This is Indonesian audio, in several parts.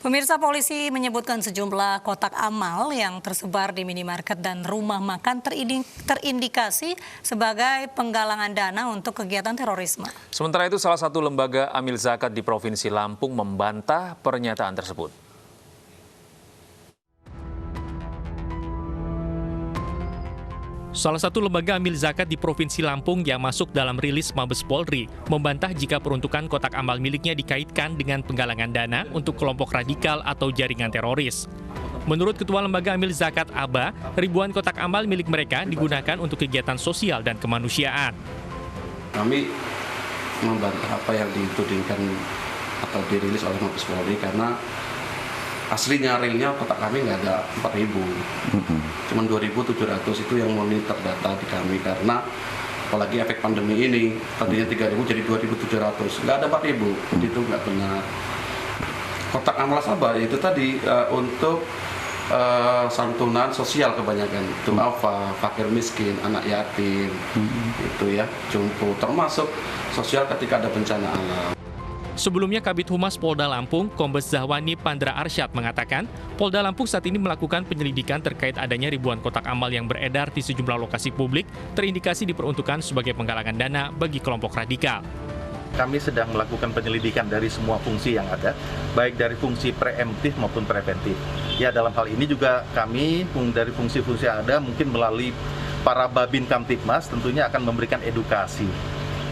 Pemirsa, polisi menyebutkan sejumlah kotak amal yang tersebar di minimarket dan rumah makan terindikasi sebagai penggalangan dana untuk kegiatan terorisme. Sementara itu, salah satu lembaga amil zakat di Provinsi Lampung membantah pernyataan tersebut. Salah satu lembaga amil zakat di Provinsi Lampung yang masuk dalam rilis Mabes Polri membantah jika peruntukan kotak amal miliknya dikaitkan dengan penggalangan dana untuk kelompok radikal atau jaringan teroris. Menurut Ketua Lembaga Amil Zakat ABA, ribuan kotak amal milik mereka digunakan untuk kegiatan sosial dan kemanusiaan. Kami membantah apa yang ditudingkan atau dirilis oleh Mabes Polri karena aslinya realnya kotak kami nggak ada 4.000, cuman 2.700 itu yang monitor data di kami karena apalagi efek pandemi ini tadinya 3.000 jadi 2.700, nggak ada 4.000, itu nggak benar. Kotak amal sabah itu tadi untuk santunan sosial kebanyakan, duafa, fakir miskin, anak yatim, itu ya, jumpu, termasuk sosial ketika ada bencana alam. Sebelumnya, Kabid Humas Polda Lampung, Kombes Zahwani Pandra Arsyad mengatakan, Polda Lampung saat ini melakukan penyelidikan terkait adanya ribuan kotak amal yang beredar di sejumlah lokasi publik, terindikasi diperuntukkan sebagai penggalangan dana bagi kelompok radikal. Kami sedang melakukan penyelidikan dari semua fungsi yang ada, baik dari fungsi preemptif maupun preventif. Ya, dalam hal ini juga kami dari fungsi-fungsi yang ada mungkin melalui para Babin Kamtibmas tentunya akan memberikan edukasi,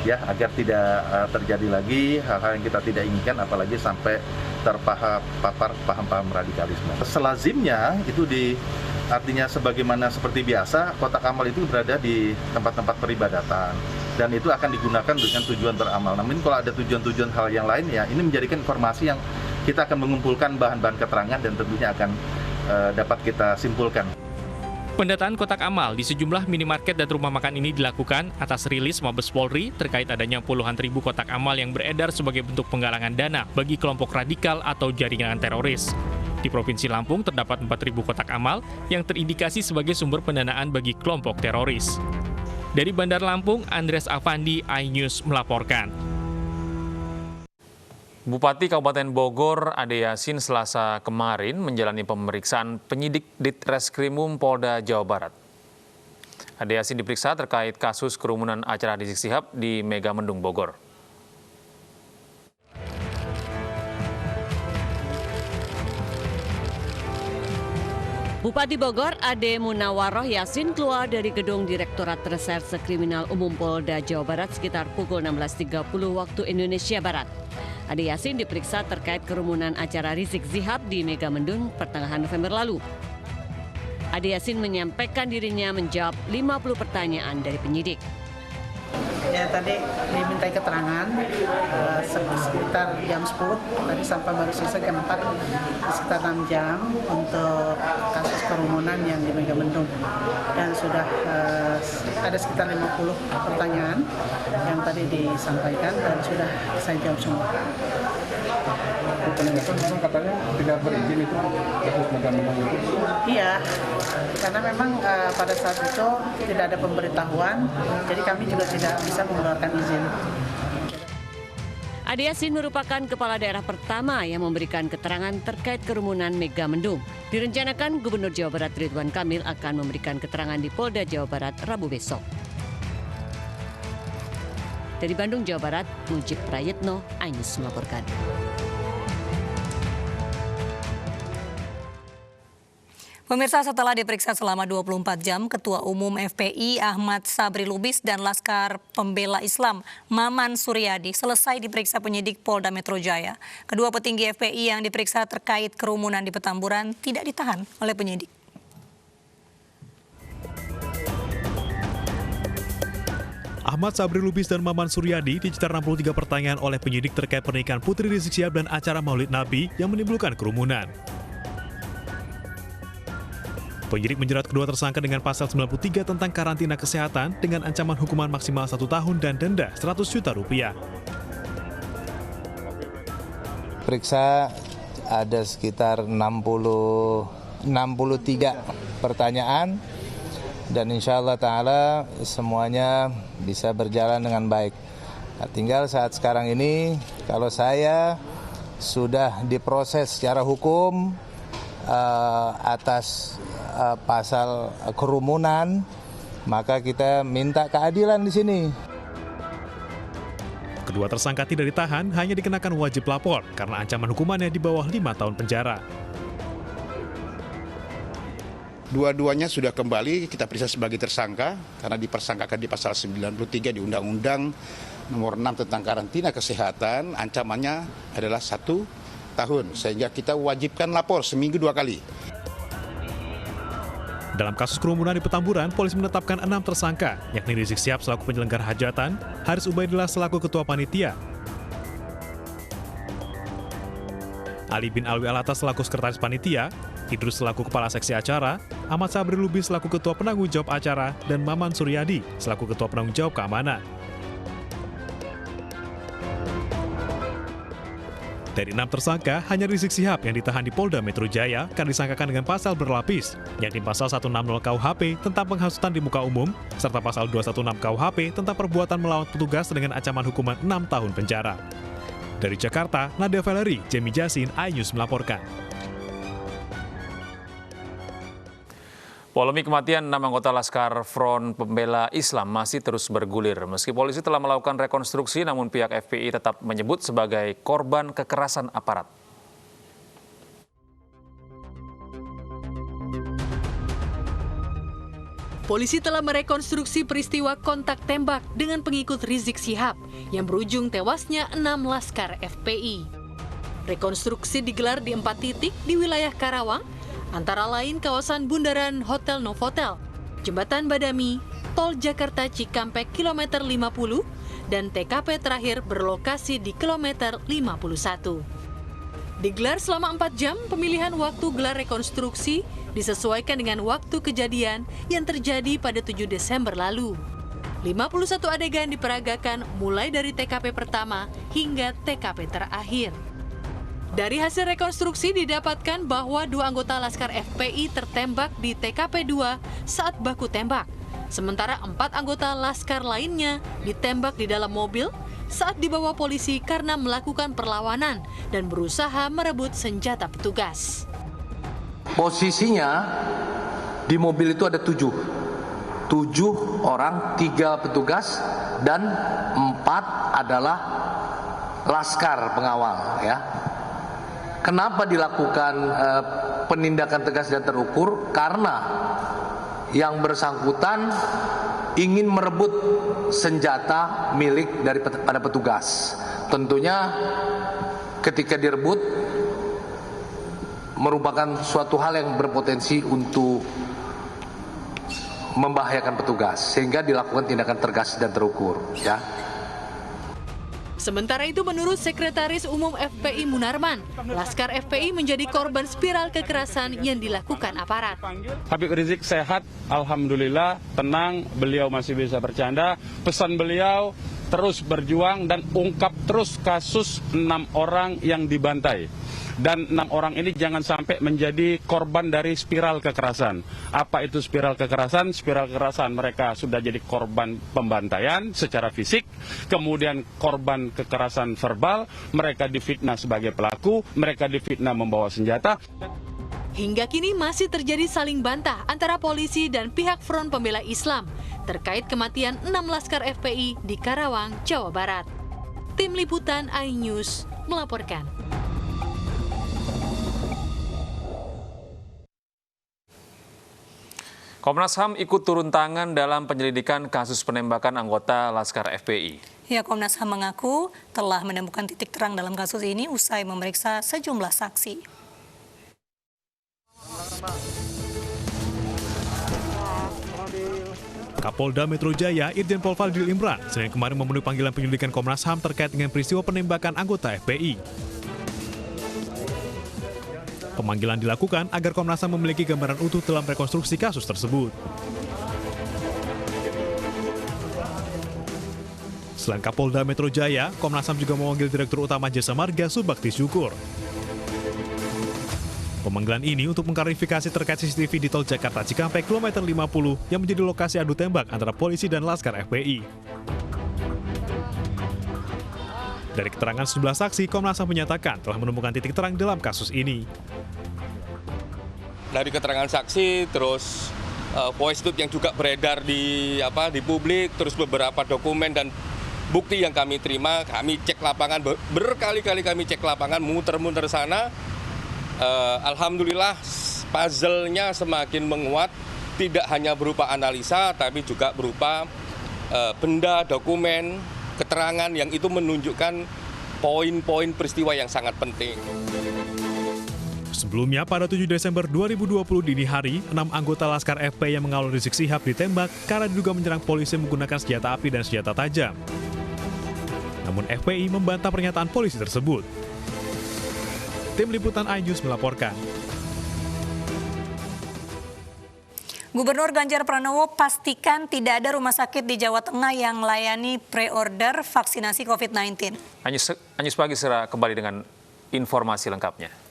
ya, agar tidak terjadi lagi hal-hal yang kita tidak inginkan, apalagi sampai terpapar paham-paham radikalisme. Selazimnya itu artinya sebagaimana seperti biasa, kotak amal itu berada di tempat-tempat peribadatan dan itu akan digunakan dengan tujuan beramal. Namun kalau ada tujuan-tujuan hal yang lain, ya ini menjadikan informasi yang kita akan mengumpulkan bahan-bahan keterangan dan tentunya akan dapat kita simpulkan. Pendataan kotak amal di sejumlah minimarket dan rumah makan ini dilakukan atas rilis Mabes Polri terkait adanya puluhan ribu kotak amal yang beredar sebagai bentuk penggalangan dana bagi kelompok radikal atau jaringan teroris. Di Provinsi Lampung terdapat 4.000 kotak amal yang terindikasi sebagai sumber pendanaan bagi kelompok teroris. Dari Bandar Lampung, Andres Afandi, iNews melaporkan. Bupati Kabupaten Bogor, Ade Yasin, Selasa kemarin menjalani pemeriksaan penyidik Ditreskrimum Polda Jawa Barat. Ade Yasin diperiksa terkait kasus kerumunan acara Rizik Syihab di Megamendung, Bogor. Bupati Bogor, Ade Munawaroh Yasin keluar dari gedung Direktorat Reserse Kriminal Umum Polda Jawa Barat sekitar pukul 16.30 waktu Indonesia Barat. Ade Yasin diperiksa terkait kerumunan acara Rizik Syihab di Megamendung pertengahan November lalu. Ade Yasin menyampaikan dirinya menjawab 50 pertanyaan dari penyidik. Ya, tadi dimintai keterangan sekitar jam 10, tadi sampai baru sisa jam 4, sekitar 6 jam untuk kasus kerumunan yang di Megamendung. Dan sudah ada sekitar 50 pertanyaan yang tadi disampaikan dan sudah saya jawab semua. Itu katanya tidak berizin itu kasus Megamendung itu? Iya, karena memang pada saat itu tidak ada pemberitahuan, jadi kami juga tidak bisa mengeluarkan izin. Ade Yasin merupakan kepala daerah pertama yang memberikan keterangan terkait kerumunan Megamendung. Direncanakan Gubernur Jawa Barat Ridwan Kamil akan memberikan keterangan di Polda Jawa Barat Rabu besok. Dari Bandung, Jawa Barat, Mujib Prayitno, iNews melaporkan. Pemirsa, setelah diperiksa selama 24 jam, Ketua Umum FPI Ahmad Sabri Lubis dan Laskar Pembela Islam Maman Suryadi selesai diperiksa penyidik Polda Metro Jaya. Kedua petinggi FPI yang diperiksa terkait kerumunan di Petamburan tidak ditahan oleh penyidik. Ahmad Sabri Lubis dan Maman Suryadi dicecar 63 pertanyaan oleh penyidik terkait pernikahan Putri Rizik Syihab dan acara Maulid Nabi yang menimbulkan kerumunan. Penyidik menjerat kedua tersangka dengan pasal 93 tentang karantina kesehatan dengan ancaman hukuman maksimal 1 tahun dan denda 100 juta rupiah. Periksa ada sekitar 63 pertanyaan dan insya Allah ta'ala semuanya bisa berjalan dengan baik. Nah, tinggal saat sekarang ini kalau saya sudah diproses secara hukum atas pasal kerumunan, maka kita minta keadilan di sini. Kedua tersangka tidak ditahan, hanya dikenakan wajib lapor karena ancaman hukumannya di bawah 5 tahun penjara. Dua-duanya sudah kembali kita periksa sebagai tersangka karena dipersangkakan di pasal 93 di Undang-Undang Nomor 6 tentang karantina kesehatan, ancamannya adalah 1 tahun, sehingga kita wajibkan lapor seminggu 2 kali. Dalam kasus kerumunan di Petamburan, polisi menetapkan 6 tersangka, yakni Rizik Syihab selaku penyelenggara hajatan, Haris Ubaidillah selaku ketua panitia, Ali bin Alwi Alatas selaku sekretaris panitia, Idrus selaku kepala seksi acara, Ahmad Sabri Lubis selaku ketua penanggung jawab acara, dan Maman Suryadi selaku ketua penanggung jawab keamanan. Dari 6 tersangka, hanya Rizik Syihab yang ditahan di Polda Metro Jaya karena disangkakan dengan pasal berlapis, yakni pasal 160 KUHP tentang penghasutan di muka umum, serta pasal 216 KUHP tentang perbuatan melawan petugas dengan ancaman hukuman 6 tahun penjara. Dari Jakarta, Nadia Valerie, Jemi Jasin, iNews melaporkan. Polemik kematian 6 anggota Laskar Front Pembela Islam masih terus bergulir. Meski polisi telah melakukan rekonstruksi, namun pihak FPI tetap menyebut sebagai korban kekerasan aparat. Polisi telah merekonstruksi peristiwa kontak tembak dengan pengikut Rizik Syihab yang berujung tewasnya 6 Laskar FPI. Rekonstruksi digelar di 4 titik di wilayah Karawang, antara lain kawasan bundaran Hotel Novotel, Jembatan Badami, Tol Jakarta Cikampek kilometer 50, dan TKP terakhir berlokasi di kilometer 51. Digelar selama 4 jam, pemilihan waktu gelar rekonstruksi disesuaikan dengan waktu kejadian yang terjadi pada 7 Desember lalu. 51 adegan diperagakan mulai dari TKP pertama hingga TKP terakhir. Dari hasil rekonstruksi didapatkan bahwa 2 anggota Laskar FPI tertembak di TKP 2 saat baku tembak. Sementara 4 anggota Laskar lainnya ditembak di dalam mobil saat dibawa polisi karena melakukan perlawanan dan berusaha merebut senjata petugas. Posisinya di mobil itu ada 7 orang, 3 petugas dan 4 adalah Laskar pengawal, ya. Kenapa dilakukan penindakan tegas dan terukur? Karena yang bersangkutan ingin merebut senjata milik daripada petugas. Tentunya ketika direbut merupakan suatu hal yang berpotensi untuk membahayakan petugas, sehingga dilakukan tindakan tegas dan terukur, ya. Sementara itu menurut Sekretaris Umum FPI Munarman, Laskar FPI menjadi korban spiral kekerasan yang dilakukan aparat. Habib Rizik sehat, alhamdulillah, tenang, beliau masih bisa bercanda. Pesan beliau terus berjuang dan ungkap terus kasus 6 orang yang dibantai. Dan 6 orang ini jangan sampai menjadi korban dari spiral kekerasan. Apa itu spiral kekerasan? Spiral kekerasan mereka sudah jadi korban pembantaian secara fisik, kemudian korban kekerasan verbal, mereka difitnah sebagai pelaku, mereka difitnah membawa senjata. Hingga kini masih terjadi saling bantah antara polisi dan pihak Front Pembela Islam terkait kematian 6 Laskar FPI di Karawang, Jawa Barat. Tim Liputan iNews melaporkan. Komnas HAM ikut turun tangan dalam penyelidikan kasus penembakan anggota Laskar FPI. Ya, Komnas HAM mengaku telah menemukan titik terang dalam kasus ini usai memeriksa sejumlah saksi. Kapolda Metro Jaya, Irjen Pol Fadil Imran, Senin kemarin memenuhi panggilan penyelidikan Komnas HAM terkait dengan peristiwa penembakan anggota FPI. Pemanggilan dilakukan agar Komnas HAM memiliki gambaran utuh dalam rekonstruksi kasus tersebut. Selain Kapolda Metro Jaya, Komnas HAM juga memanggil Direktur Utama Jasa Marga Subakti Syukur. Pemanggilan ini untuk mengklarifikasi terkait CCTV di Tol Jakarta Cikampek kilometer 50 yang menjadi lokasi adu tembak antara polisi dan Laskar FPI. Dari keterangan sejumlah saksi, Komnas HAM menyatakan telah menemukan titik terang dalam kasus ini. Dari keterangan saksi, terus voice note yang juga beredar di publik, terus beberapa dokumen dan bukti yang kami terima, kami cek lapangan, berkali-kali kami cek lapangan, muter-muter sana. Alhamdulillah puzzle-nya semakin menguat, tidak hanya berupa analisa, tapi juga berupa benda, dokumen, keterangan yang itu menunjukkan poin-poin peristiwa yang sangat penting. Sebelumnya, pada 7 Desember 2020 dini hari, 6 anggota Laskar FPI yang mengawal Rizik Syihab ditembak karena diduga menyerang polisi menggunakan senjata api dan senjata tajam. Namun FPI membantah pernyataan polisi tersebut. Tim Liputan iNews melaporkan. Gubernur Ganjar Pranowo pastikan tidak ada rumah sakit di Jawa Tengah yang melayani pre-order vaksinasi COVID-19. Anyus Pagi kembali dengan informasi lengkapnya.